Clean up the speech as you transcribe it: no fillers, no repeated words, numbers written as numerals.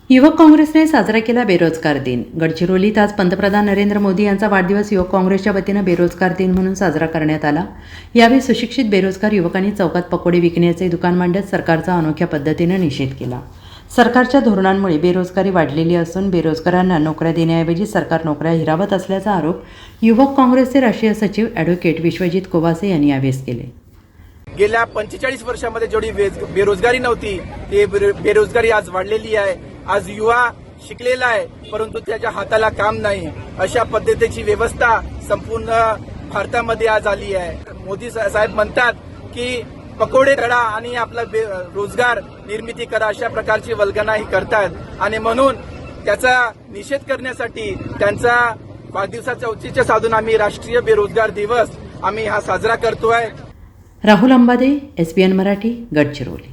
युवक काँग्रेसने साजरा केला बेरोजगार दिन. गडचिरोलीत आज पंतप्रधान नरेंद्र मोदी यांचा वाढदिवस युवक काँग्रेसच्या वतीनं बेरोजगार दिन म्हणून साजरा करण्यात आला. यावेळी सुशिक्षित बेरोजगार युवकांनी चौकात पकोडे विकण्याचे दुकान मांडत सरकारचा अनोख्या पद्धतीनं निषेध केला. सरकारच्या धोरणांमुळे बेरोजगारी वाढलेली असून बेरोजगारांना नोकऱ्या देण्याऐवजी सरकार नोकऱ्या हिरावत असल्याचा आरोप युवक काँग्रेसचे राष्ट्रीय सचिव ॲडव्होकेट विश्वजित कोवासे यांनी यावेळी केले. गेल्या 45 वर्षामध्ये जेवढी बेरोजगारी नव्हती ती बेरोजगारी आज वाढलेली आहे. आज युवा शिकलेला आहे परंतु त्याच्या हाताला काम नाही. अशा पद्धतीची व्यवस्था संपूर्ण भारतामध्ये आज आली आहे. मोदी साहेब म्हणतात की पकोडे करा आणि आपला रोजगार निर्मिती करा, अशा प्रकारची वल्गना ही करतात आणि म्हणून त्याचा निषेध करण्यासाठी त्यांचा वाढदिवसाचं औचित्य साधून आम्ही राष्ट्रीय बेरोजगार दिवस आम्ही हा साजरा करतोय. राहुल अंबादे, SBN मराठी, गडचिरोली.